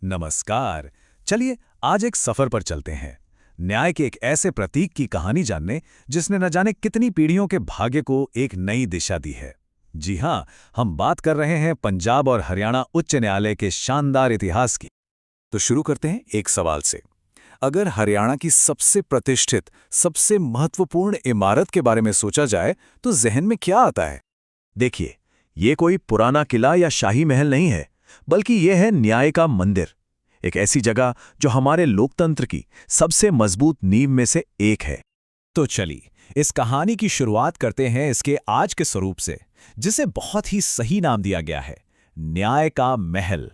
नमस्कार। चलिए आज एक सफर पर चलते हैं, न्याय के एक ऐसे प्रतीक की कहानी जानने जिसने न जाने कितनी पीढ़ियों के भाग्य को एक नई दिशा दी है। जी हां, हम बात कर रहे हैं पंजाब और हरियाणा उच्च न्यायालय के शानदार इतिहास की। तो शुरू करते हैं एक सवाल से। अगर हरियाणा की सबसे प्रतिष्ठित, सबसे महत्वपूर्ण इमारत के बारे में सोचा जाए तो जहन में क्या आता है? देखिए, ये कोई पुराना किला या शाही महल नहीं है, बल्कि यह है न्याय का मंदिर। एक ऐसी जगह जो हमारे लोकतंत्र की सबसे मजबूत नींव में से एक है। तो चलिए इस कहानी की शुरुआत करते हैं इसके आज के स्वरूप से, जिसे बहुत ही सही नाम दिया गया है, न्याय का महल।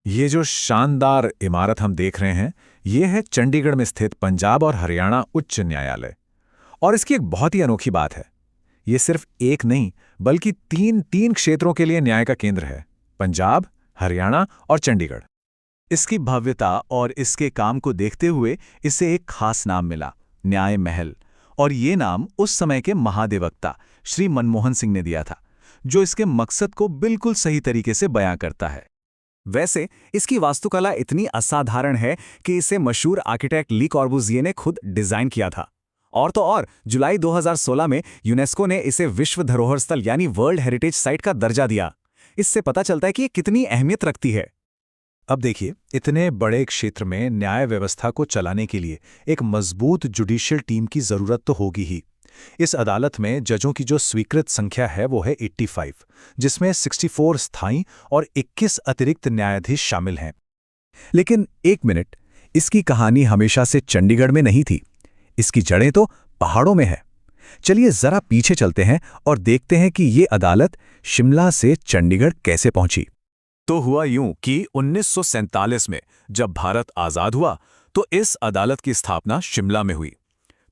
ये जो शानदार इमारत हम देख रहे हैं, ये है चंडीगढ़ में स्थित पंजाब और हरियाणा उच्च न्यायालय। और इसकी एक बहुत ही अनोखी बात है, ये सिर्फ एक नहीं बल्कि तीन क्षेत्रों के लिए न्याय का केंद्र है: पंजाब, हरियाणा और चंडीगढ़। इसकी भव्यता और इसके काम को देखते हुए इसे एक खास नाम मिला, न्याय महल। और ये नाम उस समय के महाधिवक्ता श्री मनमोहन सिंह ने दिया था, जो इसके मकसद को बिल्कुल सही तरीके से बयां करता है। वैसे इसकी वास्तुकला इतनी असाधारण है कि इसे मशहूर आर्किटेक्ट ली कॉर्बुज़िए ने खुद डिजाइन किया था। और तो और जुलाई 2016 में यूनेस्को ने इसे विश्व धरोहर स्थल यानी वर्ल्ड हेरिटेज साइट का दर्जा दिया। इससे पता चलता है कि ये कितनी अहमियत रखती है। अब देखिए, इतने बड़े क्षेत्र में न्याय व्यवस्था को चलाने के लिए एक मजबूत जुडिशियल टीम की जरूरत तो होगी ही। इस अदालत में जजों की जो स्वीकृत संख्या है वो है 85, जिसमें 64 स्थायी और 21 अतिरिक्त न्यायाधीश शामिल हैं। लेकिन एक मिनट, इसकी कहानी हमेशा से चंडीगढ़ में नहीं थी। इसकी जड़ें तो पहाड़ों में है। चलिए जरा पीछे चलते हैं और देखते हैं कि ये अदालत शिमला से चंडीगढ़ कैसे पहुंची। तो हुआ यूं कि 1947 में जब भारत आजाद हुआ तो इस अदालत की स्थापना शिमला में हुई।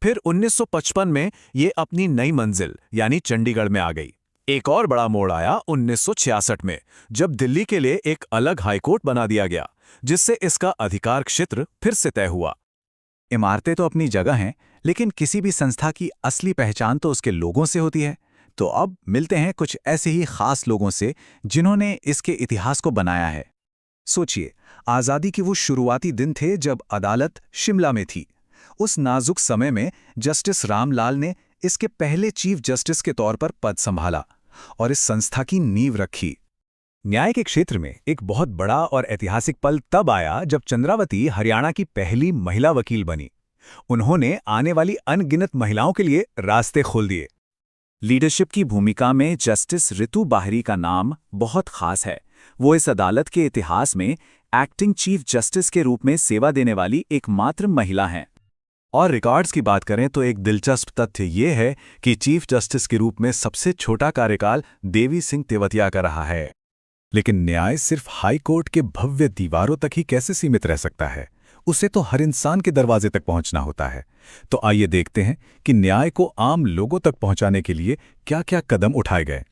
फिर 1955 में ये अपनी नई मंजिल यानी चंडीगढ़ में आ गई। एक और बड़ा मोड़ आया 1966 में, जब दिल्ली के लिए एक अलग हाईकोर्ट बना दिया गया, जिससे इसका अधिकार क्षेत्र फिर से तय हुआ। इमारतें तो अपनी जगह हैं, लेकिन किसी भी संस्था की असली पहचान तो उसके लोगों से होती है। तो अब मिलते हैं कुछ ऐसे ही खास लोगों से जिन्होंने इसके इतिहास को बनाया है। सोचिए, आज़ादी के वो शुरुआती दिन थे जब अदालत शिमला में थी। उस नाजुक समय में जस्टिस रामलाल ने इसके पहले चीफ जस्टिस के तौर पर पद संभाला और इस संस्था की नींव रखी। न्याय के क्षेत्र में एक बहुत बड़ा और ऐतिहासिक पल तब आया जब चंद्रावती हरियाणा की पहली महिला वकील बनी। उन्होंने आने वाली अनगिनत महिलाओं के लिए रास्ते खोल दिए। लीडरशिप की भूमिका में जस्टिस रितु बाहरी का नाम बहुत खास है। वो इस अदालत के इतिहास में एक्टिंग चीफ जस्टिस के रूप में सेवा देने वाली एकमात्र महिला हैं। और रिकॉर्ड्स की बात करें तो एक दिलचस्प तथ्य ये है कि चीफ जस्टिस के रूप में सबसे छोटा कार्यकाल देवी सिंह तेवतिया का रहा है। लेकिन न्याय सिर्फ हाई कोर्ट के भव्य दीवारों तक ही कैसे सीमित रह सकता है? उसे तो हर इंसान के दरवाजे तक पहुंचना होता है। तो आइए देखते हैं कि न्याय को आम लोगों तक पहुंचाने के लिए क्या-क्या कदम उठाए गए।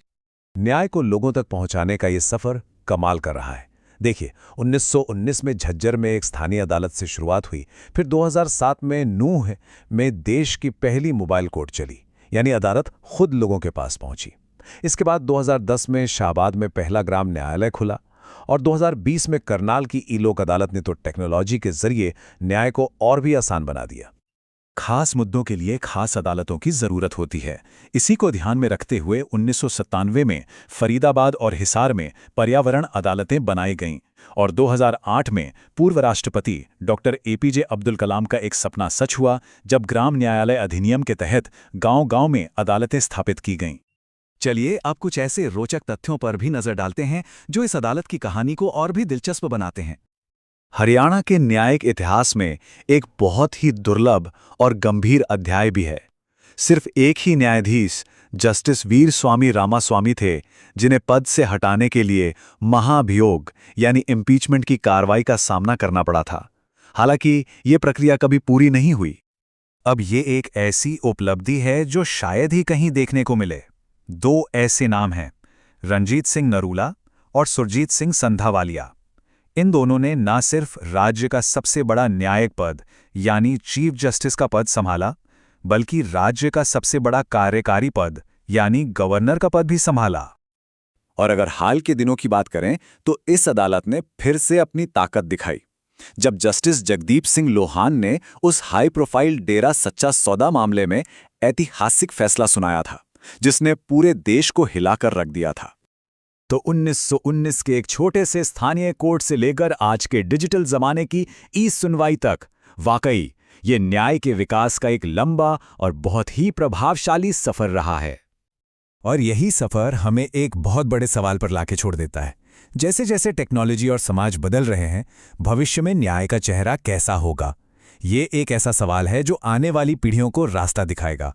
न्याय को लोगों तक पहुंचाने का ये सफर कमाल कर रहा है। देखिए, 1919 में झज्जर में एक स्थानीय अदालत से शुरुआत हुई। फिर 2007 में नूंह में देश की पहली मोबाइल कोर्ट चली, यानी अदालत खुद लोगों के पास पहुंची। इसके बाद 2010 में शाहबाद में पहला ग्राम न्यायालय खुला और 2020 में करनाल की ई-लोक अदालत ने तो टेक्नोलॉजी के जरिए न्याय को और भी आसान बना दिया। खास मुद्दों के लिए खास अदालतों की जरूरत होती है। इसी को ध्यान में रखते हुए 1997 में फरीदाबाद और हिसार में पर्यावरण अदालतें बनाई गईं और 2008 में पूर्व राष्ट्रपति डॉक्टर एपीजे अब्दुल कलाम का एक सपना सच हुआ, जब ग्राम न्यायालय अधिनियम के तहत गांव-गांव में अदालतें स्थापित की गईं। चलिए अब कुछ ऐसे रोचक तथ्यों पर भी नजर डालते हैं जो इस अदालत की कहानी को और भी दिलचस्प बनाते हैं। हरियाणा के न्यायिक इतिहास में एक बहुत ही दुर्लभ और गंभीर अध्याय भी है। सिर्फ एक ही न्यायाधीश जस्टिस वीर स्वामी रामास्वामी थे जिन्हें पद से हटाने के लिए महाभियोग यानी इम्पीचमेंट की कार्रवाई का सामना करना पड़ा था। हालांकि ये प्रक्रिया कभी पूरी नहीं हुई। अब ये एक ऐसी उपलब्धि है जो शायद ही कहीं देखने को मिले। दो ऐसे नाम हैं, रणजीत सिंह नरूला और सुरजीत सिंह संधावालिया। इन दोनों ने न सिर्फ राज्य का सबसे बड़ा न्यायिक पद यानी चीफ जस्टिस का पद संभाला, बल्कि राज्य का सबसे बड़ा कार्यकारी पद यानी गवर्नर का पद भी संभाला। और अगर हाल के दिनों की बात करें तो इस अदालत ने फिर से अपनी ताकत दिखाई जब जस्टिस जगदीप सिंह लोहान ने उस हाई प्रोफाइल डेरा सच्चा सौदा मामले में ऐतिहासिक फैसला सुनाया था जिसने पूरे देश को हिलाकर रख दिया था। तो 1919 के एक छोटे से स्थानीय कोर्ट से लेकर आज के डिजिटल जमाने की ई-सुनवाई तक, वाकई ये न्याय के विकास का एक लंबा और बहुत ही प्रभावशाली सफर रहा है। और यही सफर हमें एक बहुत बड़े सवाल पर लाके छोड़ देता है। जैसे जैसे टेक्नोलॉजी और समाज बदल रहे हैं, भविष्य में न्याय का चेहरा कैसा होगा? ये एक ऐसा सवाल है जो आने वाली पीढ़ियों को रास्ता दिखाएगा।